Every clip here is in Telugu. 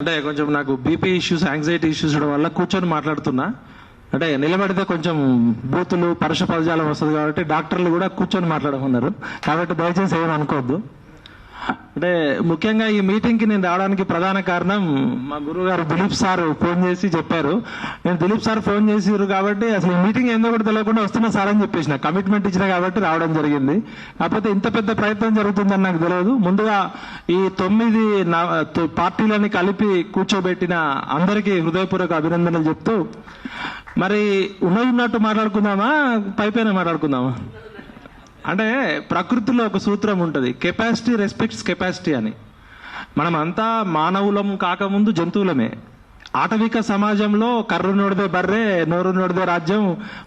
అంటే కొంచెం నాకు బీపీ ఇష్యూస్, యాంగ్జైటీ ఇష్యూస్ వల్ల కూర్చొని మాట్లాడుతున్నా. అంటే నిలబడితే కొంచెం బూతులు, పరుష పదజాలం వస్తుంది కాబట్టి డాక్టర్లు కూడా కూర్చొని మాట్లాడమన్నారు. కాబట్టి దయచేసి ఏమని అనుకోవద్దు. అంటే ముఖ్యంగా ఈ మీటింగ్కి నేను రావడానికి ప్రధాన కారణం మా గురువు గారు దిలీప్ సార్ ఫోన్ చేసి చెప్పారు. నేను దిలీప్ సార్ ఫోన్ చేసిరు కాబట్టి అసలు ఈ మీటింగ్ ఏందో కూడా తెలియకుండా వస్తున్నా సార్ అని చెప్పేసిన, కమిట్మెంట్ ఇచ్చిన కాబట్టి రావడం జరిగింది. కాకపోతే ఇంత పెద్ద ప్రయత్నం జరుగుతుందని నాకు తెలియదు. ముందుగా ఈ 9 పార్టీలని కలిపి కూర్చోబెట్టిన అందరికీ హృదయపూర్వక అభినందనలు చెప్తూ, మరి ఉన్నట్టు మాట్లాడుకుందామా, పైపైన మాట్లాడుకుందామా? అంటే ప్రకృతిలో ఒక సూత్రం ఉంటుంది, కెపాసిటీ రెస్పెక్ట్స్ కెపాసిటీ అని. మనం అంతా మానవులం కాకముందు జంతువులమే. ఆటవిక సమాజంలో కర్రు నోడిదే బర్రె, నోరు నోడిదే రాజ్యం,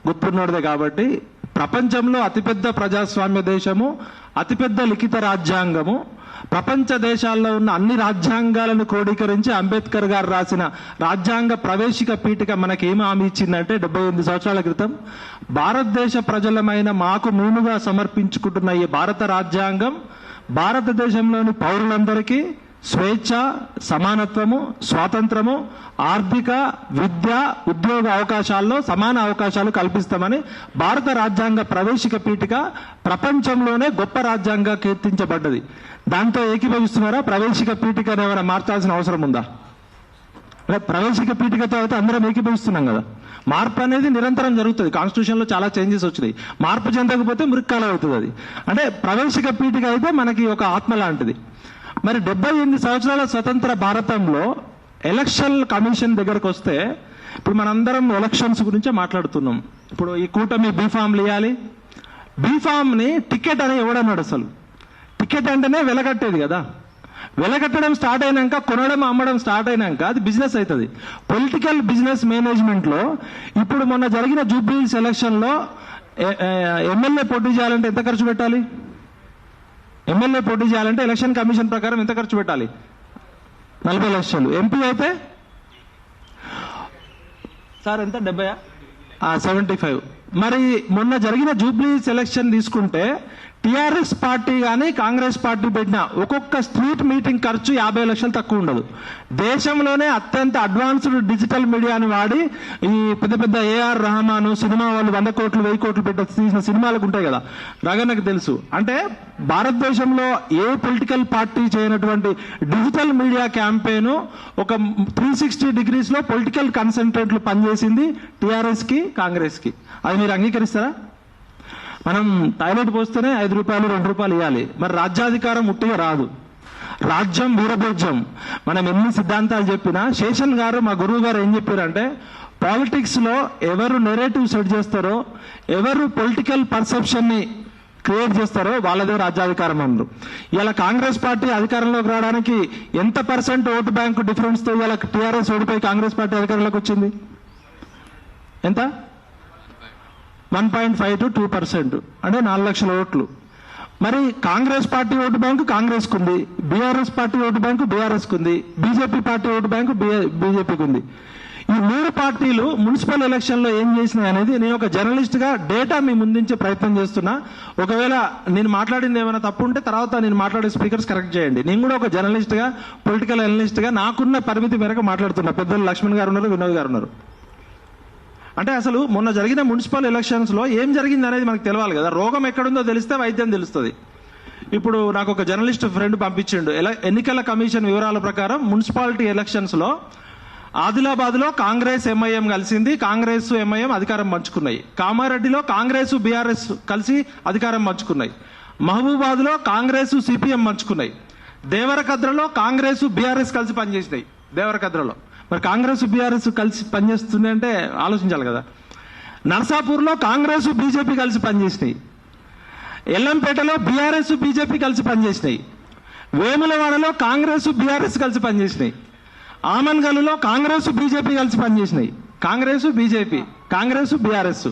గుత్తు నోడిదే. కాబట్టి ప్రపంచంలో అతిపెద్ద ప్రజాస్వామ్య దేశము, అతిపెద్ద లిఖిత రాజ్యాంగము, ప్రపంచ దేశాల్లో ఉన్న అన్ని రాజ్యాంగాలను క్రోడీకరించి అంబేద్కర్ గారు రాసిన రాజ్యాంగ ప్రవేశిక పీఠిక మనకి ఏమి హామీ ఇచ్చిందంటే 78 సంవత్సరాల క్రితం భారతదేశ ప్రజలమైన మాకు మేముగా సమర్పించుకుంటున్న ఈ భారత రాజ్యాంగం భారతదేశంలోని పౌరులందరికీ స్వేచ్ఛ, సమానత్వము, స్వాతంత్రము, ఆర్థిక, విద్య, ఉద్యోగ అవకాశాల్లో సమాన అవకాశాలు కల్పిస్తామని భారత రాజ్యాంగ ప్రవేశిక పీఠిక ప్రపంచంలోనే గొప్ప రాజ్యాంగంగా కీర్తించబడ్డది. దాంతో ఏకీభవిస్తున్నారా? ప్రవేశిక పీఠికను ఏమైనా మార్చాల్సిన అవసరం ఉందా? ప్రవేశిక పీఠికతో అయితే అందరం ఏకీభవిస్తున్నాం కదా. మార్పు అనేది నిరంతరం జరుగుతుంది. కాన్స్టిట్యూషన్లో చాలా చేంజెస్ వచ్చినాయి. మార్పు చెందకపోతే మృక్కాలం అవుతుంది అది. అంటే ప్రవేశిక పీఠిక అయితే మనకి ఒక ఆత్మ లాంటిది. మరి 78 సంవత్సరాల స్వతంత్ర భారతంలో ఎలక్షన్ కమిషన్ దగ్గరకు వస్తే, ఇప్పుడు మనందరం ఎలక్షన్స్ గురించే మాట్లాడుతున్నాం. ఇప్పుడు ఈ కూటమి బీఫామ్లు ఇవ్వాలి. బీఫామ్ని టికెట్ అని ఎవడన్నాడు? అసలు టికెట్ అంటేనే వెలగట్టేది కదా. వెలగట్టడం స్టార్ట్ అయినాక, కొనడం అమ్మడం స్టార్ట్ అయినాక అది బిజినెస్ అవుతుంది. పొలిటికల్ బిజినెస్ మేనేజ్మెంట్లో ఇప్పుడు మొన్న జరిగిన జూబ్లీహిల్స్ ఎలక్షన్లో ఎమ్మెల్యే పోటీ చేయాలంటే ఎంత ఖర్చు పెట్టాలి? ఎమ్మెల్యే పోటీ చేయాలంటే ఎలక్షన్ కమిషన్ ప్రకారం ఎంత ఖర్చు పెట్టాలి? 40 లక్షలు. ఎంపీ అయితే సార్ ఎంత? 75. మరి మొన్న జరిగిన జూబ్లీహిల్స్ ఎలక్షన్ తీసుకుంటే టీఆర్ఎస్ పార్టీ కానీ కాంగ్రెస్ పార్టీ పెట్టిన ఒక్కొక్క స్ట్రీట్ మీటింగ్ ఖర్చు 50 లక్షలు తక్కువ ఉండదు. దేశంలోనే అత్యంత అడ్వాన్స్డ్ డిజిటల్ మీడియాని వాడి ఈ పెద్ద పెద్ద ఏఆర్ రెహమాన్ సినిమా వాళ్ళు 100 కోట్లు 1000 కోట్లు పెట్టి తీసిన సినిమాలకు ఉంటాయి కదా, రగనకు తెలుసు. అంటే భారతదేశంలో ఏ పొలిటికల్ పార్టీ చేయనటువంటి డిజిటల్ మీడియా క్యాంపెయిన్ ఒక 360 డిగ్రీస్లో పొలిటికల్ కన్సల్టెంట్లు పనిచేసింది టీఆర్ఎస్ కి, కాంగ్రెస్ కి. అది మీరు అంగీకరిస్తారా? మనం టాయిలెట్ పోస్తేనే 5 రూపాయలు 2 రూపాయలు ఇవ్వాలి. మరి రాజ్యాధికారం ఉట్టిగా రాదు. రాజ్యం వీరభోజ్యం. మనం ఎన్ని సిద్ధాంతాలు చెప్పినా, శేషన్ గారు మా గురువు గారు ఏం చెప్పారంటే, పాలిటిక్స్ లో ఎవరు నెరేటివ్ సెట్ చేస్తారో, ఎవరు పొలిటికల్ పర్సెప్షన్ ని క్రియేట్ చేస్తారో వాళ్ళదే రాజ్యాధికారం అన్నారు. ఇలా కాంగ్రెస్ పార్టీ అధికారంలోకి రావడానికి ఎంత పర్సెంట్ ఓటు బ్యాంకు డిఫరెన్స్ తో ఇలా టీఆర్ఎస్ ఓడిపోయి కాంగ్రెస్ పార్టీ అధికారంలోకి వచ్చింది? ఎంత? 1.5 to 2%, అంటే 4 లక్షల ఓట్లు. మరి Congress party vote bank Congress కు ఉంది, BRS party vote bank BRS కు ఉంది, బీజేపీ పార్టీ ఓటు బ్యాంకు బీజేపీకి ఉంది. ఈ 3 పార్టీలు మున్సిపల్ ఎలక్షన్ లో ఏం చేసినాయి అనేది నేను ఒక జర్నలిస్ట్ గా డేటా మీ ముందుంచే ప్రయత్నం చేస్తున్నా. ఒకవేళ నేను మాట్లాడింది ఏమైనా తప్పు ఉంటే తర్వాత నేను మాట్లాడే స్పీకర్స్ కరెక్ట్ చేయండి. నేను కూడా ఒక జర్నలిస్ట్ గా, పొలిటికల్ అనలిస్ట్ గా నాకున్న పరిమితి మేరకు మాట్లాడుతున్నా. పెద్దలు లక్ష్మణ్ గారు ఉన్నారు, వినోద్ గారు ఉన్నారు. అంటే అసలు మొన్న జరిగిన మున్సిపల్ ఎలక్షన్స్ లో ఏం జరిగింది అనేది మనకు తెలవాలి కదా. రోగం ఎక్కడుందో తెలిస్తే వైద్యం తెలుస్తుంది. ఇప్పుడు నాకు ఒక జర్నలిస్ట్ ఫ్రెండ్ పంపించిండు, ఎన్నికల కమిషన్ వివరాల ప్రకారం మున్సిపాలిటీ ఎలక్షన్స్ లో ఆదిలాబాద్ లో కాంగ్రెస్ ఎంఐఎం కలిసింది, కాంగ్రెస్ ఎంఐఎం అధికారం పంచుకున్నాయి. కామారెడ్డిలో కాంగ్రెస్ బీఆర్ఎస్ కలిసి అధికారం పంచుకున్నాయి. మహబూబాద్ లో కాంగ్రెస్ సిపిఎం పంచుకున్నాయి. దేవరకద్రలో కాంగ్రెస్ బీఆర్ఎస్ కలిసి పనిచేసినాయి. దేవరకద్రలో మరి కాంగ్రెస్ బీఆర్ఎస్ కలిసి పనిచేస్తుంది అంటే ఆలోచించాలి కదా. నర్సాపూర్లో కాంగ్రెస్ బీజేపీ కలిసి పనిచేసినాయి. ఎల్లంపేటలో బీఆర్ఎస్ బీజేపీ కలిసి పనిచేసినాయి. వేములవాడలో కాంగ్రెస్ బీఆర్ఎస్ కలిసి పనిచేసినాయి. ఆమన్గల్లో కాంగ్రెస్ బీజేపీ కలిసి పనిచేసినాయి. Congress BJP, Congress BRS.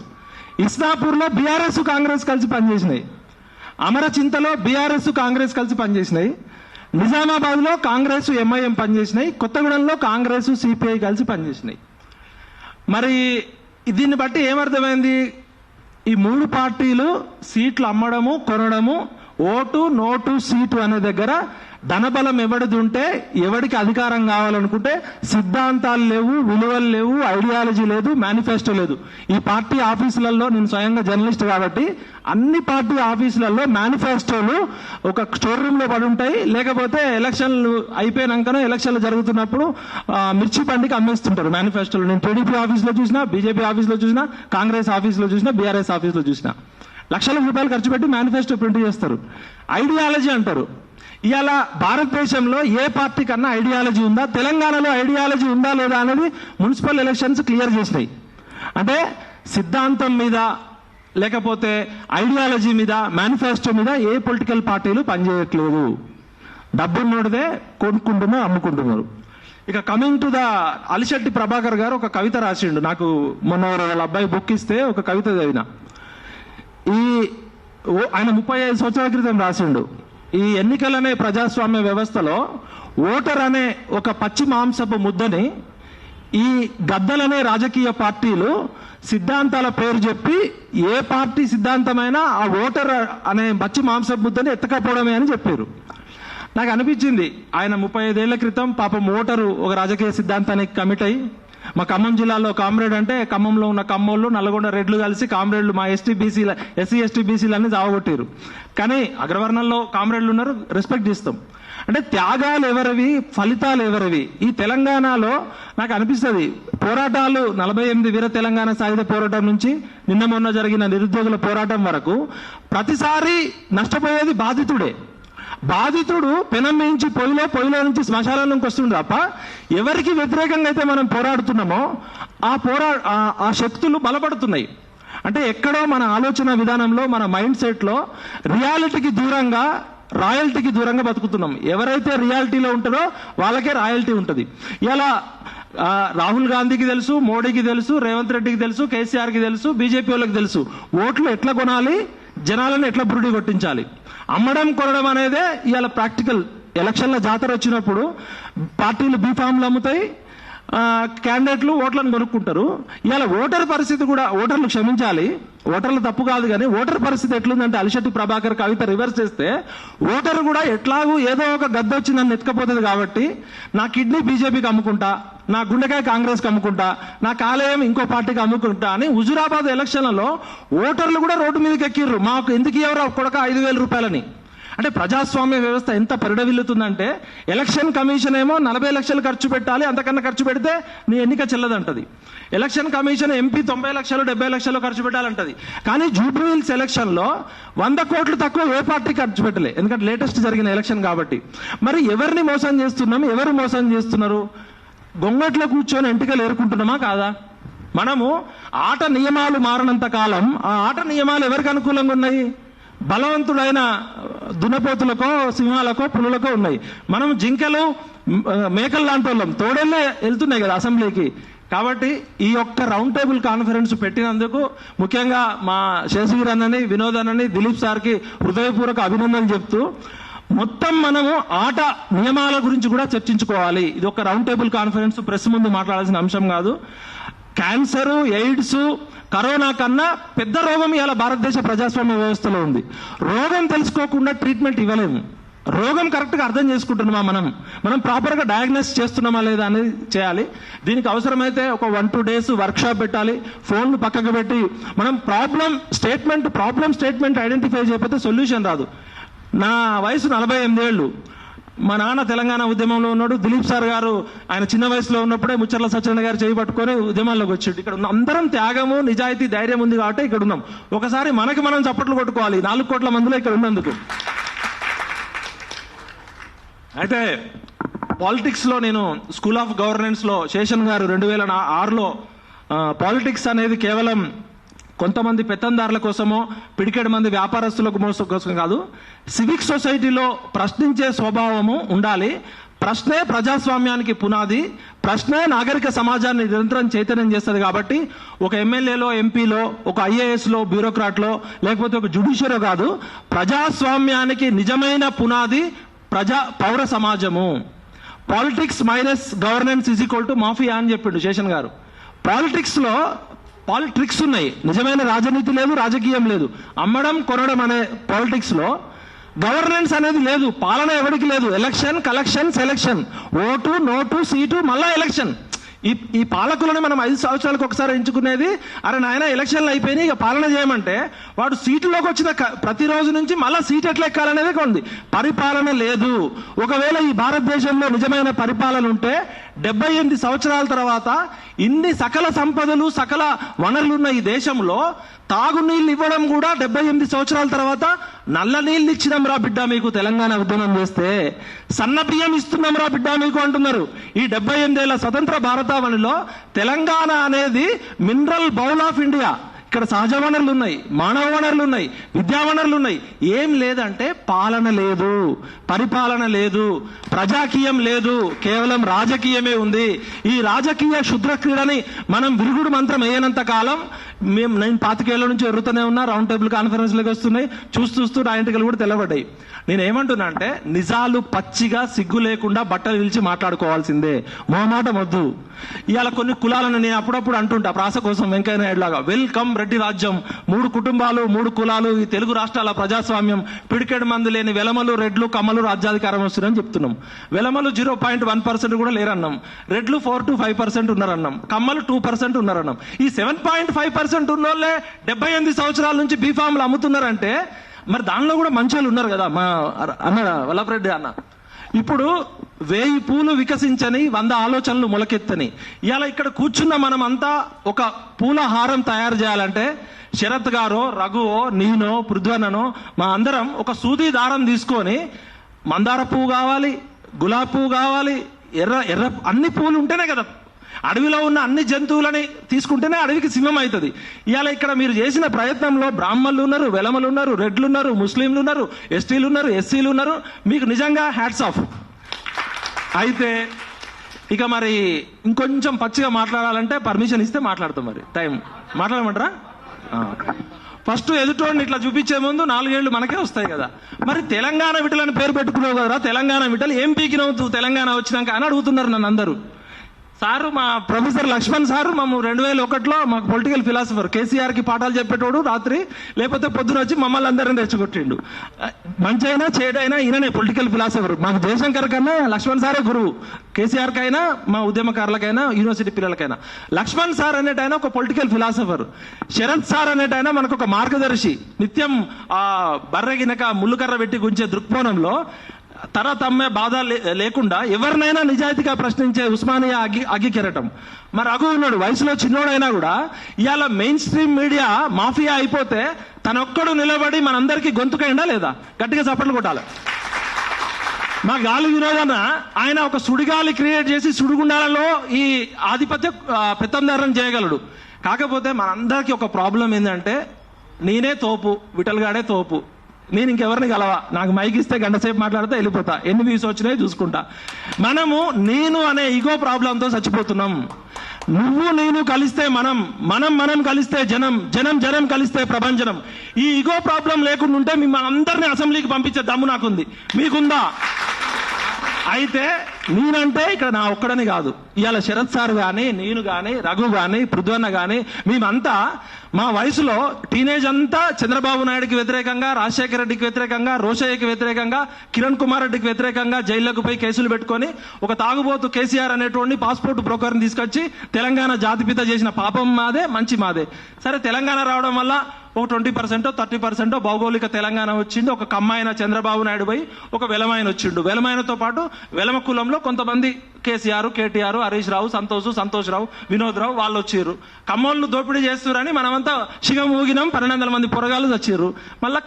ఇస్నాపూర్లో బీఆర్ఎస్ కాంగ్రెస్ కలిసి పనిచేసినాయి. అమరచింతలో బీఆర్ఎస్ కాంగ్రెస్ కలిసి పనిచేసినాయి. నిజామాబాద్ లో కాంగ్రెస్ ఎంఐఎం పనిచేసినాయి. కొత్తగూడెంలో కాంగ్రెస్ సిపిఐ కలిసి పనిచేసినాయి. మరి దీన్ని బట్టి ఏమర్థమైంది? ఈ 3 పార్టీలు సీట్లు అమ్మడము, కొనడము, ఓటు నోటు సీటు అనే దగ్గర ధనబలం ఎవడిది ఉంటే ఎవడికి అధికారం కావాలనుకుంటే సిద్ధాంతాలు లేవు, విలువలు లేవు, ఐడియాలజీ లేదు, మేనిఫెస్టో లేదు. ఈ పార్టీ ఆఫీసులలో నేను స్వయంగా జర్నలిస్ట్ కాబట్టి అన్ని పార్టీ ఆఫీసులలో మేనిఫెస్టోలు ఒక స్టోర్ రూమ్ లో పడి ఉంటాయి, లేకపోతే ఎలక్షన్లు అయిపోయినాకనో ఎలక్షన్లు జరుగుతున్నప్పుడు మిర్చి పండికి అమ్మేస్తుంటారు మేనిఫెస్టోలు. నేను టీడీపీ ఆఫీసులో చూసినా, బీజేపీ ఆఫీసులో చూసినా, కాంగ్రెస్ ఆఫీసులో చూసినా, బీఆర్ఎస్ ఆఫీసులో చూసినా లక్షల రూపాయలు ఖర్చు పెట్టి మేనిఫెస్టో ప్రింట్ చేస్తారు. ఐడియాలజీ అంటారు. ఇవాళ భారతదేశంలో ఏ పార్టీ కన్నా ఐడియాలజీ ఉందా, తెలంగాణలో ఐడియాలజీ ఉందా లేదా అనేది మున్సిపల్ ఎలక్షన్స్ క్లియర్ చేసినాయి. అంటే సిద్ధాంతం మీద లేకపోతే ఐడియాలజీ మీద, మేనిఫెస్టో మీద ఏ పొలిటికల్ పార్టీలు పనిచేయట్లేదు. డబ్బున్నోడిదే కొనుక్కుంటున్నారు, అమ్ముకుంటున్నారు. ఇక coming to the Alishetti Prabhakar గారు ఒక కవిత రాసిండు. నాకు మొన్న వాళ్ళ అబ్బాయి బుక్ ఇస్తే ఒక కవిత చదివిన. ఆయన 35 సంవత్సరాల క్రితం రాసిండు. ఈ ఎన్నికలనే ప్రజాస్వామ్య వ్యవస్థలో ఓటర్ అనే ఒక పచ్చి మాంసపు ముద్దని ఈ గద్దలనే రాజకీయ పార్టీలు సిద్ధాంతాల పేరు చెప్పి ఏ పార్టీ సిద్ధాంతమైనా ఆ ఓటర్ అనే పచ్చి మాంసపు ముద్దని ఎత్తకపోవడమే అని చెప్పారు. నాకు అనిపించింది ఆయన 35 ఏళ్ల క్రితం పాపం ఓటరు ఒక రాజకీయ సిద్ధాంతానికి కమిట్ అయ్యి, మా ఖమ్మం జిల్లాలో కామ్రేడ్ అంటే ఖమ్మంలో ఉన్న కమ్మోళ్ళు, నల్గొండ రెడ్లు కలిసి కామ్రేడ్లు మా ఎస్సీ ఎస్టీ బీసీలన్నీ జావగొట్టారు. కానీ అగ్రవర్ణంలో కామ్రేడ్లు ఉన్నారు, రెస్పెక్ట్ ఇస్తాం. అంటే త్యాగాలు ఎవరివి, ఫలితాలు ఎవరివి? ఈ తెలంగాణలో నాకు అనిపిస్తుంది పోరాటాలు 48 వీర తెలంగాణ సాయుధ పోరాటం నుంచి నిన్న మొన్న జరిగిన నిరుద్యోగుల పోరాటం వరకు ప్రతిసారి నష్టపోయేది బాధితుడే. బాధితుడు పెనం వేయించి పొయ్యిలో నుంచి శ్మశానంలోకి వస్తుంది తప్ప ఎవరికి వ్యతిరేకంగా అయితే మనం పోరాడుతున్నామో ఆ శక్తులు బలపడుతున్నాయి. అంటే ఎక్కడో మన ఆలోచన విధానంలో, మన మైండ్ సెట్ లో రియాలిటీకి దూరంగా, రాయల్టీకి దూరంగా బతుకుతున్నాం. ఎవరైతే రియాలిటీలో ఉంటారో వాళ్ళకే రాయల్టీ ఉంటుంది. ఇలా రాహుల్ గాంధీకి తెలుసు, మోడీకి తెలుసు, రేవంత్ రెడ్డికి తెలుసు, కేసీఆర్కి తెలుసు, బీజేపీ వాళ్ళకి తెలుసు ఓట్లు ఎట్లా కొనాలి, జనాలను ఎట్లా బురుడి కొట్టించాలి. అమ్మడం కొనడం అనేదే ఇవాళ ప్రాక్టికల్. ఎలక్షన్ల జాతర వచ్చినప్పుడు పార్టీలు బీఫామ్లు అమ్ముతాయి, క్యాండిడేట్లు ఓట్లను కొనుక్కుంటారు. ఇవాళ ఓటర్ పరిస్థితి కూడా, ఓటర్లు క్షమించాలి, ఓటర్లు తప్పు కాదు కానీ ఓటర్ పరిస్థితి ఎట్లుందంటే అలిశెట్టి ప్రభాకర్ కవిత రివర్స్ చేస్తే ఓటర్ కూడా ఎట్లాగూ ఏదో ఒక గద్ద వచ్చి నన్ను ఎత్తుకపోతుంది కాబట్టి నా కిడ్నీ బీజేపీకి అమ్ముకుంటా, నా గుండెకాయ కాంగ్రెస్కి అమ్ముకుంటా, నా కాలేయం ఇంకో పార్టీకి అమ్ముకుంటా అని హుజురాబాద్ ఎలక్షన్లలో ఓటర్లు కూడా రోడ్డు మీదకి ఎక్కిర్రు. మాకు ఎందుకు ఎవరో కొడక 5,000 రూపాయలని. అంటే ప్రజాస్వామ్య వ్యవస్థ ఎంత పరిడవిల్లుతుందంటే ఎలక్షన్ కమిషన్ ఏమో 40 లక్షలు ఖర్చు పెట్టాలి, అంతకన్నా ఖర్చు పెడితే నీ ఎన్నిక చెల్లదంటది. ఎలక్షన్ కమిషన్ ఎంపీ 90 లక్షలు 70 లక్షలు ఖర్చు పెట్టాలంటది. కానీ జూబ్లీహిల్స్ ఎలక్షన్ లో 100 కోట్లు తక్కువ ఏ పార్టీ ఖర్చు పెట్టలే, ఎందుకంటే లేటెస్ట్ జరిగిన ఎలక్షన్ కాబట్టి. మరి ఎవరిని మోసం చేస్తున్నాం, ఎవరు మోసం చేస్తున్నారు? గొంగట్లో కూర్చొని ఎంటికలు ఏరుకుంటున్నామా కాదా? మనము ఆట నియమాలు మారినంత కాలం ఆ ఆట నియమాలు ఎవరికి అనుకూలంగా ఉన్నాయి? బలవంతుడైన దున్నపోతులకో, సింహాలకో, పులులకో ఉన్నాయి. మనం జింకలు, మేకలు లాంటి వాళ్ళం, తోడేళ్ళే వెళ్తున్నాయి కదా అసెంబ్లీకి. కాబట్టి ఈ యొక్క రౌండ్ టేబుల్ కాన్ఫరెన్స్ పెట్టినందుకు ముఖ్యంగా మా శేషగిరి అన్నని, వినోద్ అన్నని, దిలీప్ సార్కి హృదయపూర్వక అభినందనలు చెప్తూ, మొత్తం మనము ఆట నియమాల గురించి కూడా చర్చించుకోవాలి. ఇది ఒక రౌండ్ టేబుల్ కాన్ఫరెన్స్, ప్రెస్ ముందు మాట్లాడాల్సిన అంశం కాదు. క్యాన్సర్, ఎయిడ్స్, కరోనా కన్నా పెద్ద రోగం ఇవాళ భారతదేశ ప్రజాస్వామ్య వ్యవస్థలో ఉంది. రోగం తెలుసుకోకుండా ట్రీట్మెంట్ ఇవ్వలేము. రోగం కరెక్ట్గా అర్థం చేసుకుంటున్నామా, మనం ప్రాపర్గా డయాగ్నోస్ చేస్తున్నామా లేదా అనేది చేయాలి. దీనికి అవసరమైతే ఒక 1-2 డేస్ వర్క్షాప్ పెట్టాలి. ఫోన్లు పక్కకు పెట్టి మనం ప్రాబ్లం స్టేట్మెంట్ ఐడెంటిఫై చేయకపోతే సొల్యూషన్ రాదు. నా వయసు 48 ఏళ్ళు. మా నాన్న తెలంగాణ ఉద్యమంలో ఉన్నాడు. దిలీప్ సార్ గారు ఆయన చిన్న వయసులో ఉన్నప్పుడే ముచ్చర్ల సత్యనారాయణ గారు చేయి పట్టుకొని ఉద్యమాల్లోకి వచ్చాడు. ఇక్కడ అందరం త్యాగము, నిజాయితీ, ధైర్యం ఉంది కాబట్టి ఇక్కడ ఉన్నాం. ఒకసారి మనకి మనం చప్పట్లు కొట్టుకోవాలి 4 కోట్ల మందిలో ఇక్కడ ఉన్నందుకు. అయితే పాలిటిక్స్ లో నేను స్కూల్ ఆఫ్ గవర్నెన్స్ లో శేషన్ గారు 2006లో పాలిటిక్స్ అనేది కేవలం కొంతమంది పెత్తందారుల కోసమో, పిడికెడు మంది వ్యాపారస్తుల కోసం కాదు, సివిక్ సొసైటీలో ప్రశ్నించే స్వభావము ఉండాలి. ప్రశ్నే ప్రజాస్వామ్యానికి పునాది, ప్రశ్నే నాగరిక సమాజాన్ని నిరంతరం చైతన్యం చేస్తుంది. కాబట్టి ఒక ఎమ్మెల్యేలో, ఎంపీలో, ఒక ఐఏఎస్లో, బ్యూరోక్రాట్లో, లేకపోతే ఒక జ్యుడిషియరో కాదు, ప్రజాస్వామ్యానికి నిజమైన పునాది పౌర సమాజము. Politics minus governance is equal to mafia అని చెప్పిండు శేషన్ గారు. పాలిటిక్స్ ఉన్నాయి, నిజమైన రాజనీతి లేదు, రాజకీయం లేదు. అమ్మడం కొనడం అనే పాలిటిక్స్ లో గవర్నెన్స్ అనేది లేదు, పాలన ఎవరికి లేదు. Election, collection, selection, vote, note, seat, మళ్ళా ఎలక్షన్. ఈ పాలకులను మనం 5 సంవత్సరాలకు ఒకసారి ఎంచుకునేది. అరే నాయన ఎలక్షన్లు అయిపోయినాయి, ఇక పాలన చేయమంటే వాడు సీట్లోకి వచ్చిన ప్రతిరోజు నుంచి మళ్ళీ సీట్ ఎట్లా ఎక్కాలనేది ఉంది. పరిపాలన లేదు. ఒకవేళ ఈ భారతదేశంలో నిజమైన పరిపాలన ఉంటే 78 సంవత్సరాల తర్వాత ఇన్ని సకల సంపదలు, సకల వనరులున్న ఈ దేశంలో తాగునీళ్ళు ఇవ్వడం కూడా 78 సంవత్సరాల తర్వాత నల్ల నీళ్ళు ఇచ్చినాం రా బిడ్డ మీకు తెలంగాణ ఉద్యమం చేస్తే, సన్న బియ్యం ఇస్తున్నాం రా బిడ్డ మీకు అంటున్నారు. ఈ 78 ఏళ్ల స్వతంత్ర భారతావనిలో తెలంగాణ అనేది మినరల్ బౌల్ ఆఫ్ ఇండియా. ఇక్కడ సహజ వనరులు ఉన్నాయి, మానవ వనరులు ఉన్నాయి, విద్యా వనరులు ఉన్నాయి. ఏం లేదంటే పాలన లేదు, పరిపాలన లేదు, ప్రజాకీయం లేదు, కేవలం రాజకీయమే ఉంది. ఈ రాజకీయ క్షుద్ర క్రీడని మనం విరుగుడు మంత్రం వేయనంత కాలం నేను 25 ఏళ్ల నుంచి ఎరుగుతూనే ఉన్నా. రౌండ్ టేబుల్ కాన్ఫరెన్స్లకు వస్తున్నాయి, చూస్తూ నా ఇంటికలు కూడా తెల్లబడ్డాయి. నేను ఏమంటున్నా అంటే నిజాలు పచ్చిగా సిగ్గు లేకుండా బట్టలు పిలిచి మాట్లాడుకోవాల్సిందే, మొహమాటం వద్దు. ఇవాళ కొన్ని కులాలను నేను అప్పుడప్పుడు అంటుంటా ప్రాస కోసం, వెంకయ్య నాయుడు లాగా, వెల్కమ్ రెడ్డి రాజ్యం, 3 కుటుంబాలు 3 కులాలు, ఈ తెలుగు రాష్ట్రాల ప్రజాస్వామ్యం, పిడికెడు మంది లేని వెలమలు, రెడ్లు, కమ్మలు రాజ్యాధికారం వస్తుందని చెప్తున్నాం. వెలమలు 0.1% కూడా లేరన్నాం, రెడ్లు 4 to 5% ఉన్నారన్నాం, కమ్మలు 2% ఉన్నారన్నాం. ఈ 7.5% ఉన్నోళ్ళే 78 సంవత్సరాల నుంచి బీఫామ్లు అమ్ముతున్నారంటే మరి దానిలో కూడా మంచోళ్ళు ఉన్నారు కదా. మా అన్న వల్లభరెడ్డి అన్న ఇప్పుడు 1000 పూలు వికసించని 100 ఆలోచనలు మొలకెత్తని. ఇవాళ ఇక్కడ కూర్చున్న మనం అంతా ఒక పూల హారం తయారు చేయాలంటే శరత్ గారో, రఘువో, నేనో, పృథ్వనో మా అందరం ఒక సూది దారం తీసుకొని మందార పువ్వు కావాలి, గులాబీ పువ్వు కావాలి, ఎర్ర అన్ని పూలు ఉంటేనే కదా. అడవిలో ఉన్న అన్ని జంతువులని తీసుకుంటేనే అడవికి సింహం అవుతుంది. ఇవాళ ఇక్కడ మీరు చేసిన ప్రయత్నంలో బ్రాహ్మణులు ఉన్నారు, వెలమలు ఉన్నారు, రెడ్లు ఉన్నారు, ముస్లింలు ఉన్నారు, ఎస్టీలు ఉన్నారు, ఎస్సీలు ఉన్నారు. మీకు నిజంగా హ్యాట్స్ ఆఫ్. అయితే ఇక మరి ఇంకొంచెం పచ్చిగా మాట్లాడాలంటే పర్మిషన్ ఇస్తే మాట్లాడతాం. మరి టైం మాట్లాడమంటారా? ఫస్ట్ ఎదుటోడిని ఇట్లా చూపించే ముందు 4 ఏళ్ళు మనకే వస్తాయి కదా. మరి తెలంగాణ విటలని పేరు పెట్టుకున్నావు కదరా, తెలంగాణ విటలు ఏం పీకినవుతూ తెలంగాణ వచ్చినాక అని అడుగుతున్నారు నన్ను అందరూ. సారు మా ప్రొఫెసర్ లక్ష్మణ్ సారు మేము 2001లో మాకు పొలిటికల్ ఫిలాసఫర్, కేసీఆర్కి పాఠాలు చెప్పేటోడు రాత్రి, లేకపోతే పొద్దున వచ్చి మమ్మల్ని అందరిని రెచ్చగొట్టిండు. మంచి అయినా చెడైనా ఈయననే పొలిటికల్ ఫిలాసఫర్. మాకు జయశంకర్ కన్నా లక్ష్మణ్ సారే గురువు, కేసీఆర్కైనా మా ఉద్యమకారులకైనా యూనివర్సిటీ పిల్లలకైనా. లక్ష్మణ్ సార్ అనేటైనా ఒక పొలిటికల్ ఫిలాసఫర్, శరత్ సార్ అనేటైనా మనకు ఒక మార్గదర్శి. నిత్యం ఆ బర్రెగినక ముళ్ళుకర్ర పెట్టి గుంచే దృక్కోణంలో తరతమ్మే బాధ లేకుండా ఎవరినైనా నిజాయితీగా ప్రశ్నించే ఉస్మానియా అగ్గి కెరటం. మరి రఘు ఉన్నాడు, వయసులో చిన్నోడైనా కూడా ఇవాళ మెయిన్ స్ట్రీమ్ మీడియా మాఫియా అయిపోతే తనొక్కడు నిలబడి మనందరికీ గొంతుకైందా లేదా? గట్టిగా చప్పట్లు కొట్టాలి. మా గాలి వినోదన ఆయన ఒక సుడిగాలి క్రియేట్ చేసి సుడిగుండాలలో ఈ ఆధిపత్య పెత్తందారం చేయగలడు. కాకపోతే మనందరికీ ఒక ప్రాబ్లం ఏంటంటే నేనే తోపు, విఠల్గాడే తోపు, నేను ఇంకెవరిని కలవా, నాకు మైక్ ఇస్తే గంట సేపు మాట్లాడితే వెళ్ళిపోతా, ఎన్ని వ్యూస్ వచ్చినాయి చూసుకుంటా. మనము నేను అనే ఈగో ప్రాబ్లంతో చచ్చిపోతున్నాం. నువ్వు నేను కలిస్తే మనం కలిస్తే జనం కలిస్తే ప్రభంజనం. ఈ ఈగో ప్రాబ్లం లేకుండా ఉంటే మిమ్మల్ని అందరినీ అసెంబ్లీకి పంపించే దమ్ము నాకుంది, మీకుందా? అయితే నేనంటే ఇక్కడ నా ఒక్కడని కాదు, ఇవాళ శరత్ సార్ కానీ, నేను కానీ, రఘు కానీ, పృథ్వన్న కానీ, మేమంతా మా వయసులో టీనేజ్ అంతా చంద్రబాబు నాయుడుకి వ్యతిరేకంగా, రాజశేఖర రెడ్డికి వ్యతిరేకంగా, రోషయ్యకి వ్యతిరేకంగా, కిరణ్ కుమార్ రెడ్డికి వ్యతిరేకంగా జైల్లోకి పోయి కేసులు పెట్టుకొని ఒక తాగుబోతు కేసీఆర్ అనేటువంటి పాస్పోర్ట్ బ్రోకర్ని తీసుకొచ్చి తెలంగాణ జాతిపిత చేసిన పాపం మాదే, మంచి మాదే. సరే తెలంగాణ రావడం వల్ల ఒక 20% 30% భౌగోళిక తెలంగాణ వచ్చింది. ఒక కమ్మాయన చంద్రబాబు నాయుడు పోయి ఒక వెలమాయన వచ్చిండు. వెలమాయనతో పాటు వెలమ కులంలో కొంతమంది కేసీఆర్, కేటీఆర్, హరీష్ రావు, సంతోష్ రావు, వినోద్ రావు వాళ్ళు వచ్చారు. కమ్మోళ్ళు దోపిడీ చేస్తున్నారని మనమంతా శిగం ఊగినాం, 1200 మంది పొరగాళ్ళు వచ్చారు. మళ్ళా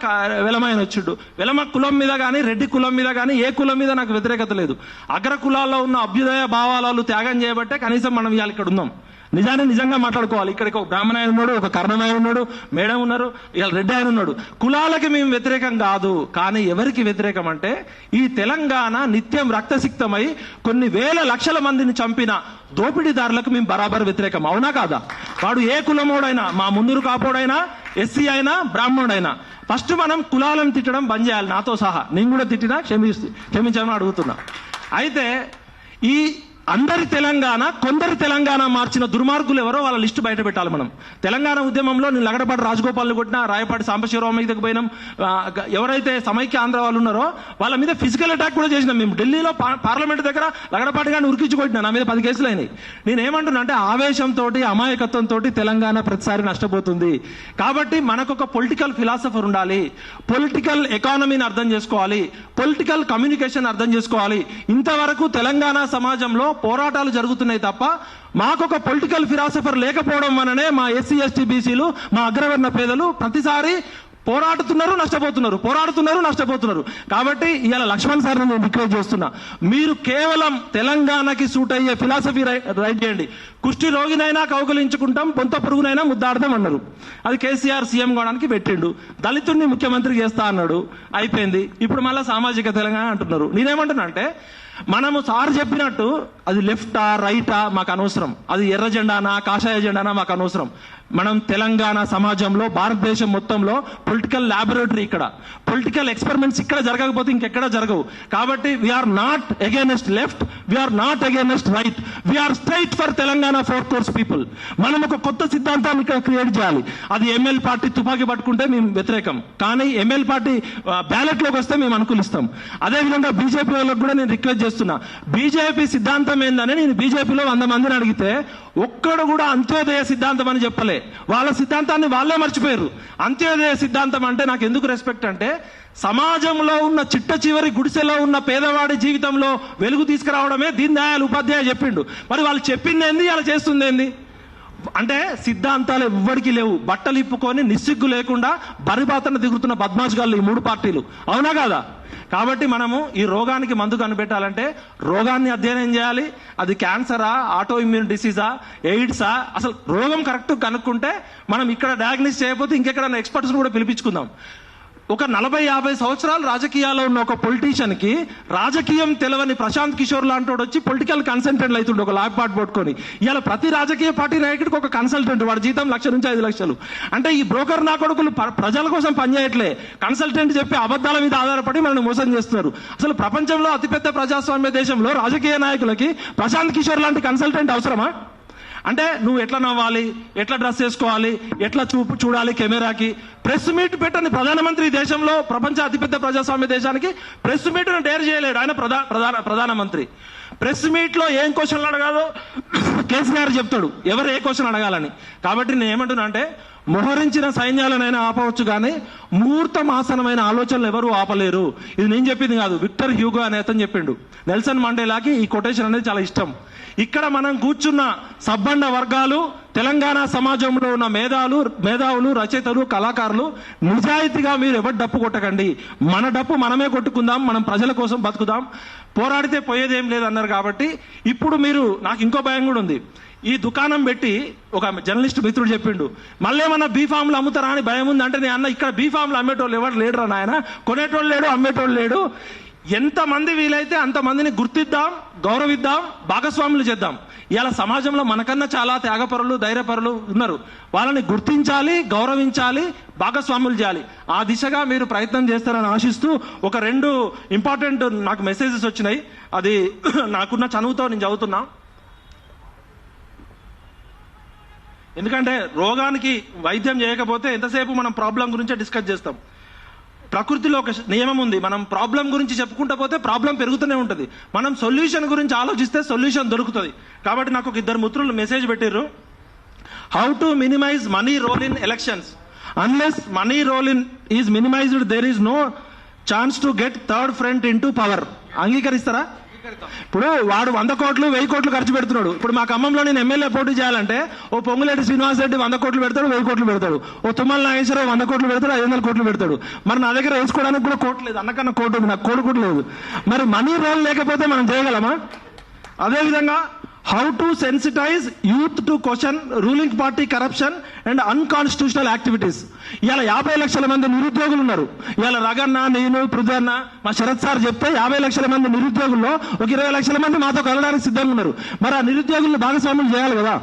వెలమాయన వచ్చిండు. వెలమ కులం మీద కానీ, రెడ్డి కులం మీద కానీ, ఏ కులం మీద నాకు వ్యతిరేకత లేదు. అగ్ర కులాల్లో ఉన్న అభ్యుదయ భావాలు త్యాగం చేయబట్టే కనీసం మనం ఇవాళ ఇక్కడ ఉన్నాం. నిజంగా మాట్లాడుకోవాలి. ఇక్కడికి ఒక బ్రాహ్మణ ఆయన ఉన్నాడు, ఒక కర్ణనాయన ఉన్నాడు, మేడం ఉన్నారు, ఇవాళ రెడ్డి ఆయన ఉన్నాడు. కులాలకి మేము వ్యతిరేకం కాదు, కానీ ఎవరికి వ్యతిరేకం అంటే ఈ తెలంగాణ నిత్యం రక్తసిక్తమై కొన్ని వేల లక్షల మందిని చంపిన దోపిడీదారులకు మేము బరాబర్ వ్యతిరేకం. అవునా కాదా? వాడు ఏ కులమోడైనా, మా మున్నూరు కాపోడైనా, ఎస్సీ అయినా, బ్రాహ్మణుడైనా, ఫస్ట్ మనం కులాలను తిట్టడం బంద్ చేయాలి. నాతో సహా నేను కూడా తిట్టినా క్షమించమని అడుగుతున్నా. అయితే ఈ అందరి తెలంగాణ కొందరి తెలంగాణ మార్చిన దుర్మార్గులు ఎవరో వాళ్ళ లిస్టు బయట పెట్టాలి. మనం తెలంగాణ ఉద్యమంలో నేను లగడపాటి రాజగోపాల్ని కొట్టినా, రాయపాటి సాంబశివరావు మీదకి పోయినాం, ఎవరైతే సమైక్య ఆంధ్ర వాళ్ళు ఉన్నారో వాళ్ళ మీద ఫిజికల్ అటాక్ కూడా చేసినాం. మేము ఢిల్లీలో పార్లమెంట్ దగ్గర లగడపాటి గారిని ఉరికించి కొట్టినా, నా మీద 10 కేసులు అయినాయి. నేనేమంటున్నా అంటే ఆవేశంతో అమాయకత్వంతో తెలంగాణ ప్రతిసారి నష్టపోతుంది. కాబట్టి మనకు ఒక పొలిటికల్ ఫిలాసఫర్ ఉండాలి, పొలిటికల్ ఎకానమీని అర్థం చేసుకోవాలి, పొలిటికల్ కమ్యూనికేషన్ అర్థం చేసుకోవాలి. ఇంతవరకు తెలంగాణ సమాజంలో పోరాటాలు జరుగుతున్నాయి తప్ప మాకొక పొలిటికల్ ఫిలాసఫర్ లేకపోవడం వలనే మా ఎస్సీ ఎస్టీ బీసీలు, మా అగ్రవర్ణ పేదలు ప్రతిసారి పోరాడుతున్నారు, నష్టపోతున్నారు. కాబట్టి ఇవాళ లక్ష్మణ్ సార్ నేను రిక్వెస్ట్ చేస్తున్నా, మీరు కేవలం తెలంగాణకి సూట్ అయ్యే ఫిలాసఫీ రైట్ చేయండి. కుష్టి రోగినైనా కౌగలించుకుంటాం, పొంత పురుగునైనా ముద్దాడతాం అన్నారు. అది కేసీఆర్ సీఎం కావడానికి పెట్టిండు. దళితుడిని ముఖ్యమంత్రి చేస్తా అన్నాడు, అయిపోయింది. ఇప్పుడు మళ్ళీ సామాజిక తెలంగాణ అంటున్నారు. నేనేమంటున్నా అంటే మనము సార్ చెప్పినట్టు అది లెఫ్టా రైటా మాకు అనవసరం, అది ఎర్ర జెండానా కాషాయ జెండానా మాకు అనవసరం. మనం తెలంగాణ సమాజంలో భారతదేశం మొత్తంలో పొలిటికల్ ల్యాబొరేటరీ, ఇక్కడ పొలిటికల్ ఎక్స్పెరిమెంట్స్ ఇక్కడ జరగకపోతే ఇంకెక్కడ జరగవు. కాబట్టి we are not against left, we are not against right, we are straight for Telangana 4 crores people. మనం ఒక కొత్త సిద్ధాంతాన్ని ఇక్కడ క్రియేట్ చేయాలి. అది ఎంఎల్ పార్టీ తుపాకీ పట్టుకుంటే మేము వ్యతిరేకం, కానీ ఎంఎల్ పార్టీ బ్యాలెట్ లోకి వస్తే మేము అనుకూలిస్తాం. అదేవిధంగా బీజేపీ వాళ్ళకి కూడా నేను రిక్వెస్ట్ చేస్తున్నా, బీజేపీ సిద్ధాంతం ఏందని నేను బీజేపీలో 100 మందిని అడిగితే ఒక్కడు కూడా అంత్యోదయ సిద్ధాంతం అని చెప్పలే. వాళ్ళ సిద్ధాంతాన్ని వాళ్ళే మర్చిపోయారు. అంత్యోదయ సిద్ధాంతం అంటే నాకు ఎందుకు రెస్పెక్ట్ అంటే, సమాజంలో ఉన్న చిట్ట చివరి గుడిసెలో ఉన్న పేదవాడి జీవితంలో వెలుగు తీసుకురావడమే దీన్ దయాళ్ ఉపాధ్యాయ చెప్పిండు. మరి వాళ్ళు చెప్పింది ఏంది, అలా చేస్తుంది ఏంది? అంటే సిద్ధాంతాలు ఎవ్వడికి లేవు. బట్టలు ఇప్పుకొని నిస్సిగ్గు లేకుండా బరిబాతన దిగుతున్న బద్మాష్ గాళ్ళు ఈ 3 పార్టీలు, అవునా కాదా? కాబట్టి మనము ఈ రోగానికి మందు కనిపెట్టాలంటే రోగాన్ని అధ్యయనం చేయాలి. అది క్యాన్సరా, ఆటో ఇమ్యూన్ డిసీజా, ఎయిడ్సా, అసలు రోగం కరెక్ట్ కనుక్కుంటే మనం ఇక్కడ డయాగ్నోస్ చేయకపోతే ఇంకెక్కడ ఎక్స్పర్ట్స్ కూడా పిలిపించుకుందాం. ఒక 40-50 సంవత్సరాలు రాజకీయాల్లో ఉన్న ఒక పొలిటీషియన్ కి రాజకీయం తెలవని ప్రశాంత్ కిషోర్ లాంటి వచ్చి పొలిటికల్ కన్సల్టెంట్ అవుతుండే ఒక ల్యాబ్ పార్ట్ పట్టుకొని. ఇవాళ ప్రతి రాజకీయ పార్టీ నాయకుడికి ఒక కన్సల్టెంట్, వాడి జీతం 1,00,000 నుంచి 5 లక్షలు. అంటే ఈ బ్రోకర్ నా కొడుకులు ప్రజల కోసం పనిచేయట్లే, కన్సల్టెంట్ చెప్పి అబద్ధాల మీద ఆధారపడి మనల్ని మోసం చేస్తున్నారు. అసలు ప్రపంచంలో అతిపెద్ద ప్రజాస్వామ్య దేశంలో రాజకీయ నాయకులకి ప్రశాంత్ కిషోర్ లాంటి కన్సల్టెంట్ అవసరమా? అంటే నువ్వు ఎట్లా నవ్వాలి, ఎట్లా డ్రెస్ వేసుకోవాలి, ఎట్లా చూడాలి కెమెరాకి, ప్రెస్ మీట్ పెట్టని ప్రధానమంత్రి దేశంలో ప్రపంచ అతిపెద్ద ప్రజాస్వామ్య దేశానికి ప్రెస్ మీట్ను డేర్ చేయలేడు ఆయన ప్రధానమంత్రి. ప్రెస్ మీట్ లో ఏం క్వశ్చన్లు అడగాలో కేసీఆర్ చెప్తాడు, ఎవరు ఏ క్వశ్చన్ అడగాలని. కాబట్టి నేను ఏమంటున్నా అంటే, మోహరించిన సైన్యాలనైనా ఆపవచ్చు కానీ మూర్తమాసనమైన ఆలోచనలు ఎవరు ఆపలేరు. ఇది నేను చెప్పింది కాదు, విక్టర్ హ్యూగో అనే అతను చెప్పిండు. నెల్సన్ మండేలాకి ఈ కొటేషన్ అనేది చాలా ఇష్టం. ఇక్కడ మనం కూర్చున్న సబ్బండ వర్గాలు, తెలంగాణ సమాజంలో ఉన్న మేధావులు, రచయితలు, కళాకారులు నిజాయితీగా మీరు ఎవరు డప్పు కొట్టకండి, మన డప్పు మనమే కొట్టుకుందాం, మనం ప్రజల కోసం బతుకుదాం, పోరాడితే పోయేదేం లేదన్నారు. కాబట్టి ఇప్పుడు మీరు, నాకు ఇంకో భయం కూడా ఉంది. ఈ దుకాణం పెట్టి ఒక జర్నలిస్ట్ మిత్రుడు చెప్పిండు, మళ్ళేమన్నా బీఫామ్లు అమ్ముతారా అని భయం ఉంది. అంటే నేను అన్న, ఇక్కడ బీఫామ్లు అమ్మేటోళ్ళు ఎవరు లేడురా నాయన, కొనేటోళ్ళు లేడు, అమ్మేటోళ్ళు లేడు. ఎంతమంది వీలైతే అంతమందిని గుర్తిద్దాం, గౌరవిద్దాం, భాగస్వాములు చేద్దాం. ఇవాళ సమాజంలో మనకన్నా చాలా త్యాగపరులు, ధైర్యపరులు ఉన్నారు. వాళ్ళని గుర్తించాలి, గౌరవించాలి, భాగస్వాములు చేయాలి. ఆ దిశగా మీరు ప్రయత్నం చేస్తారని ఆశిస్తూ ఒక 2 ఇంపార్టెంట్ నాకు మెసేజెస్ వచ్చినాయి. అది నాకున్న చనువుతో నేను చదువుతున్నా. ఎందుకంటే రోగానికి వైద్యం చేయకపోతే ఎంతసేపు మనం ప్రాబ్లం గురించే డిస్కస్ చేస్తాం. ప్రకృతిలో ఒక నియమం ఉంది, మనం ప్రాబ్లం గురించి చెప్పుకుంటూ పోతే ప్రాబ్లం పెరుగుతూనే ఉంటుంది. మనం సొల్యూషన్ గురించి ఆలోచిస్తే సొల్యూషన్ దొరుకుతుంది. కాబట్టి నాకు ఒక 2 మిత్రులు మెసేజ్ పెట్టారు, how to minimize money role in elections. Unless money role in is minimized there is no chance to get third front in to power. అంగీకరిస్తారా? ఇప్పుడు వాడు 100 కోట్లు 1000 కోట్లు ఖర్చు పెడుతున్నాడు. ఇప్పుడు మా ఖమ్మంలో నేను ఎమ్మెల్యే పోటీ చేయాలంటే ఓ పొంగులేటి శ్రీనివాస్ రెడ్డి 100 కోట్లు పెడతాడు, 1000 కోట్లు పెడతాడు. ఓ తుమ్మల నాగేశ్వరరావు 100 కోట్లు పెడతాడు, 500 కోట్లు పెడతాడు. మరి నా దగ్గర వేసుకోవడానికి కూడా కోట్లు లేదు, అన్నకన్నా కోటు ఉంది, నాకు కోటు కూడా లేదు. మరి మనీ రోల్ లేకపోతే మనం చేయగలమా? అదేవిధంగా how to sensitize youth to question ruling party corruption and unconstitutional activities. ఇవాళ 50 లక్షల మంది నిరుద్యోగులు ఉన్నారు. ఇవాళ రగన్న, నేను, పృథ్వన్న, మా శరత్ సార్ చెప్తే 50 లక్షల మంది నిరుద్యోగుల్లో ఒక 20 లక్షల మంది మాతో కలవడానికి సిద్ధంగా ఉన్నారు. మరి ఆ నిరుద్యోగులను భాగస్వామ్యం చేయాలి కదా.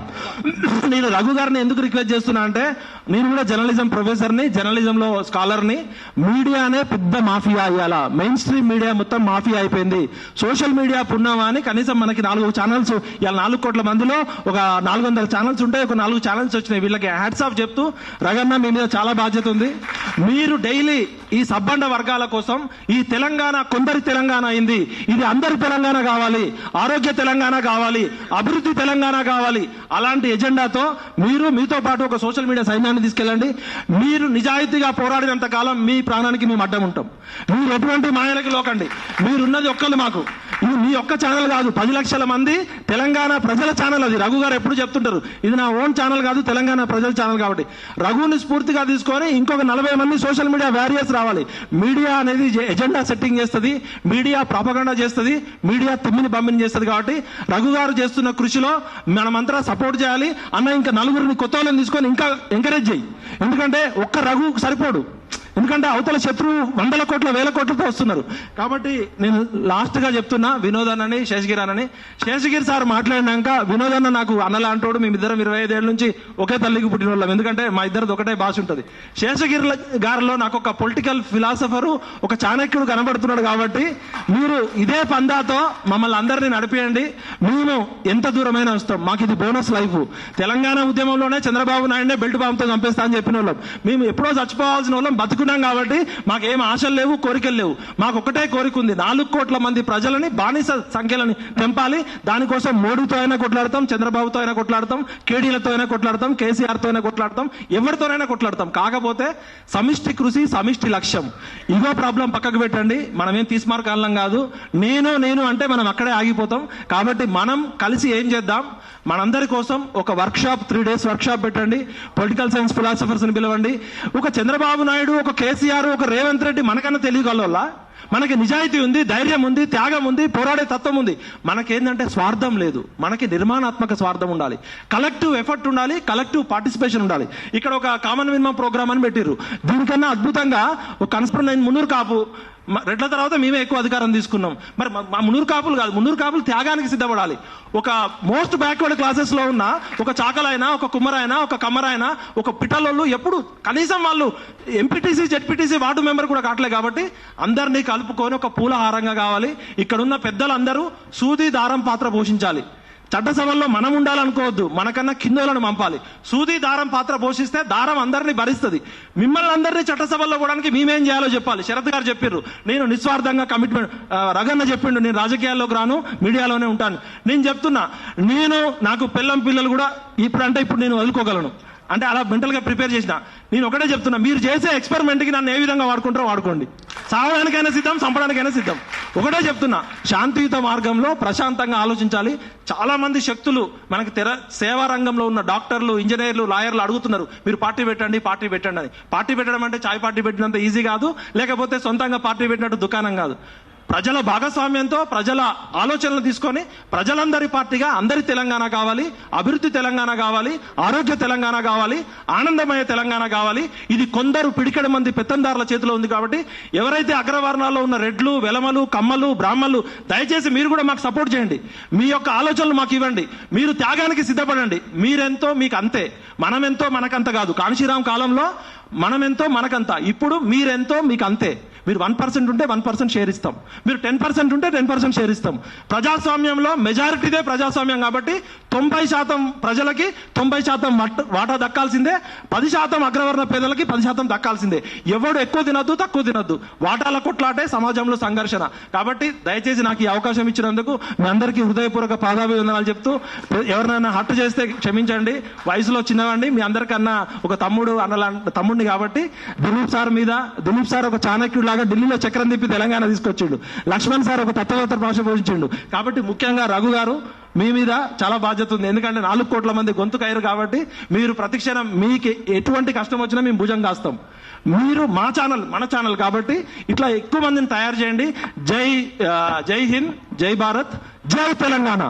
నేను రఘు గారిని ఎందుకు రిక్వెస్ట్ చేస్తున్నా అంటే, నేను కూడా జర్నలిజం ప్రొఫెసర్ని, జర్నలిజంలో స్కాలర్ని. మీడియానే పెద్ద మాఫియా. ఇవాళ మెయిన్ స్ట్రీమ్ మీడియా మొత్తం మాఫియా అయిపోయింది. సోషల్ మీడియా పుణ్యమా అని కనీసం మనకి 4 ఛానల్స్, ఇవాళ 4 కోట్ల మందిలో ఒక 400 ఛానల్స్ ఉంటాయి, ఒక 4 ఛానల్స్ వచ్చినాయి. వీళ్ళకి హ్యాట్స్ ఆఫ్ చెప్తూ, రగన్న మీ మీద చాలా బాధ్యత ఉంది. మీరు డైలీ ఈ సబ్బండ వర్గాల కోసం, ఈ తెలంగాణ కొందరి తెలంగాణ అయింది, ఇది అందరి తెలంగాణ కావాలి, ఆరోగ్య తెలంగాణ కావాలి, అభివృద్ధి తెలంగాణ కావాలి, అలాంటి ఎజెండాతో మీరు మీతో పాటు ఒక సోషల్ మీడియా సైన్యాన్ని తీసుకెళ్ళండి. మీరు నిజాయితీగా పోరాడినంత కాలం మీ ప్రాణానికి మేము అడ్డం ఉంటాం. మీరు ఎటువంటి మాయలకి లోకండి. మీరున్నది ఒక్కళ్ళు మాకు. ఇది మీ ఒక్క ఛానల్ కాదు, 10 లక్షల మంది తెలంగాణ ప్రజల ఛానల్. అది రఘు గారు ఎప్పుడు చెప్తుంటారు, ఇది నా ఓన్ ఛానల్ కాదు, తెలంగాణ ప్రజల ఛానల్. కాబట్టి రఘుని స్ఫూర్తిగా తీసుకొని ఇంకొక 40 మంది సోషల్ మీడియా వారియర్స్ రావాలి. మీడియా అనేది ఎజెండా సెట్టింగ్ చేస్తుంది, మీడియా ప్రాపగండా చేస్తుంది, మీడియా తిమ్మిని బమ్మిని చేస్తుంది. కాబట్టి రఘు గారు చేస్తున్న కృషిలో మనమంతా సపోర్ట్ చేయాలి. అన్న ఇంకా 4 కొత్త వాళ్ళని తీసుకొని ఇంకా ఎంకరేజ్ చేయి. ఎందుకంటే ఒక్క రఘు సరిపోడు. ఎందుకంటే అవతల శత్రువు 100 కోట్ల 1000 కోట్లతో వస్తున్నారు. కాబట్టి నేను లాస్ట్ గా చెప్తున్నా, వినోద్ అన్నని, శేషగిరి అన్నని. శేషగిరి సార్ మాట్లాడినాక, వినోద్ అన్న నాకు అన్నలాంటోడు, మేమిద్దరం 25 ఏళ్ళ నుంచి ఒకే తల్లికి పుట్టిన వాళ్ళం. ఎందుకంటే మా ఇద్దరిది ఒకటే భాష ఉంటుంది. శేషగిరి గారిలో నాకు ఒక పొలిటికల్ ఫిలాసఫరు, ఒక చాణక్యుడు కనబడుతున్నాడు. కాబట్టి మీరు ఇదే పందాతో మమ్మల్ని అందరినీ నడిపియండి. మేము ఎంత దూరమైనా వస్తాం. మాకు ఇది బోనస్ లైఫ్. తెలంగాణ ఉద్యమంలోనే చంద్రబాబు నాయుడునే బెల్ట్ బాంబుతో చంపేస్తా అని చెప్పిన వాళ్ళం. మేము ఎప్పుడో చచ్చిపోవాల్సిన వాళ్ళం బతుకున్నాం. కాబట్టి మాకేం ఆశలు లేవు, కోరికలు లేవు. మాకు ఒకటే కోరిక ఉంది, 4 కోట్ల మంది ప్రజలని బానిస సంఖ్యలని తెంపాలి. దానికోసం మోడీతో అయినా కొట్లాడతాం, చంద్రబాబుతో అయినా కొట్లాడతాం, కేడీలతో అయినా కొట్లాడతాం, కేసీఆర్తో అయినా కొట్లాడతాం, ఎవరితోనైనా కొట్లాడతాం. కాకపోతే సమిష్టి కృషి, సమిష్టి లక్ష్యం. ఇగో ప్రాబ్లం పక్కకు పెట్టండి. మనమేం తీసుమార్కాలం కాదు. నేను అంటే మనం అక్కడే ఆగిపోతాం. కాబట్టి మనం కలిసి ఏం చేద్దాం, మనందరి కోసం ఒక వర్క్షాప్, 3 days వర్క్షాప్ పెట్టండి. పొలిటికల్ సైన్స్ ఫిలాసఫర్స్ ని పిలవండి. ఒక చంద్రబాబు నాయుడు, ఒక కేసీఆర్, ఒక రేవంత్ రెడ్డి మనకన్నా తెలియగల మనకి నిజాయితీ ఉంది, ధైర్యం ఉంది, త్యాగం ఉంది, పోరాడే తత్వం ఉంది. మనకేంటంటే స్వార్థం లేదు, మనకి నిర్మాణాత్మక స్వార్థం ఉండాలి, కలెక్టివ్ ఎఫర్ట్ ఉండాలి, కలెక్టివ్ పార్టిసిపేషన్ ఉండాలి. ఇక్కడ ఒక కామన్ మినిమం ప్రోగ్రామ్ అని పెట్టిర్రు. దీనికన్నా అద్భుతంగా ఒక కన్స్పరెంట్ మున్నూరు కాపు రెడ్ల తర్వాత మేమే ఎక్కువ అధికారం తీసుకున్నాం. మరి మా మున్నూరు కాపులు కాదు, మున్నూరు కాపులు త్యాగానికి సిద్ధపడాలి. ఒక మోస్ట్ బ్యాక్వర్డ్ క్లాసెస్ లో ఉన్న ఒక చాకలైనా, ఒక కుమ్మరైనా, ఒక కమ్మరైనా, ఒక పిట్టలోళ్ళు ఎప్పుడు కనీసం వాళ్ళు ఎంపీటీసీ, జెడ్పీటీసీ వార్డు మెంబర్ కూడా కావట్లేదు. కాబట్టి అందరినీ కలుపుకొని ఒక పూలహారంగా కావాలి. ఇక్కడున్న పెద్దలందరూ సూది దారం పాత్ర పోషించాలి. చట్టసభల్లో మనం ఉండాలనుకోవద్దు, మనకన్నా కిందోళ్ళను పంపాలి. సూది దారం పాత్ర పోషిస్తే దారం అందరినీ భరిస్తుంది. మిమ్మల్ని అందరినీ చట్టసభల్లో పోవడానికి మేమేం చేయాలో చెప్పాలి. శరత్ గారు చెప్పారు, నేను నిస్వార్థంగా కమిట్మెంట్. రగన్న చెప్పిండు, నేను రాజకీయాల్లోకి రాను, మీడియాలోనే ఉంటాను. నేను చెప్తున్నా, నాకు పిల్లలు కూడా ఇప్పుడు నేను వదులుకోగలను. అంటే అలా మెంటల్ గా ప్రిపేర్ చేసిన. నేను ఒకటే చెప్తున్నా, మీరు చేసే ఎక్స్పెరిమెంట్ కి నన్ను ఏ విధంగా వాడుకుంటారో వాడుకోండి. సావడానికైనా సిద్ధం, చంపడానికైనా సిద్ధం. ఒకటే చెప్తున్నా, శాంతియుత మార్గంలో ప్రశాంతంగా ఆలోచించాలి. చాలా మంది శక్తులు మనకి సేవా రంగంలో ఉన్న డాక్టర్లు, ఇంజనీర్లు, లాయర్లు అడుగుతున్నారు, మీరు పార్టీ పెట్టండి అని. పార్టీ పెట్టడం అంటే చాయ్ పార్టీ పెట్టినంత ఈజీ కాదు, లేకపోతే సొంతంగా పార్టీ పెట్టినట్టు దుకాణం కాదు. ప్రజల భాగస్వామ్యంతో, ప్రజల ఆలోచనలు తీసుకొని ప్రజలందరి పార్టీగా అందరి తెలంగాణ కావాలి, అభివృద్ధి తెలంగాణ కావాలి, ఆరోగ్య తెలంగాణ కావాలి, ఆనందమయ తెలంగాణ కావాలి. ఇది కొందరు పిడికెడు మంది పెత్తందారుల చేతిలో ఉంది. కాబట్టి ఎవరైతే అగ్రవర్ణాల్లో ఉన్న రెడ్లు, వెలమలు, కమ్మలు, బ్రాహ్మణులు, దయచేసి మీరు కూడా మాకు సపోర్ట్ చేయండి. మీ యొక్క ఆలోచనలు మాకు ఇవ్వండి. మీరు త్యాగానికి సిద్ధపడండి. మీరెంతో మీకు అంతే, మనమెంతో మనకంత కాదు. కాంశీరాం కాలంలో మనమెంతో మనకంత, ఇప్పుడు మీరెంతో మీకు అంతే. మీరు 1% ఉంటే 1% షేర్ ఇస్తాం, మీరు 10% ఉంటే 10% షేర్ ఇస్తాం. ప్రజాస్వామ్యంలో మెజారిటీదే ప్రజాస్వామ్యం. కాబట్టి 90% ప్రజలకి 90% వాటా దక్కాల్సిందే. 10% అగ్రవర్ణ పేదలకి 10% దక్కాల్సిందే. ఎవడు ఎక్కువ తినద్దు, తక్కువ తినద్దు. వాటాల కొట్లాటే సమాజంలో సంఘర్షణ. కాబట్టి దయచేసి నాకు ఈ అవకాశం ఇచ్చినందుకు మీ అందరికీ హృదయపూర్వక పాదాభివందనాలు చెప్తూ, ఎవరినైనా హట్టు చేస్తే క్షమించండి. వయసులో చిన్నవాడిని, మీ అందరికన్నా ఒక తమ్ముడిని. కాబట్టి దిలీప్ సార్ ఒక చాణక్యుడు లాగా ఢిల్లీలో చక్రం తిప్పి తెలంగాణ తీసుకొచ్చిండు. లక్ష్మణ్ సార్ ఒక తత్వవేత్త భాష పోషించిండు. కాబట్టి ముఖ్యంగా రఘు గారు, మీ మీద చాలా బాధ్యత ఉంది. ఎందుకంటే 4 కోట్ల మంది గొంతుకయ్యారు. కాబట్టి మీరు ప్రతిక్షణం మీకు ఎటువంటి కష్టం వచ్చినా మేము భుజం కాస్తాం. మీరు మన ఛానల్ కాబట్టి ఇట్లా ఎక్కువ మందిని తయారు చేయండి. జై హింద్, జై భారత్, జై తెలంగాణ.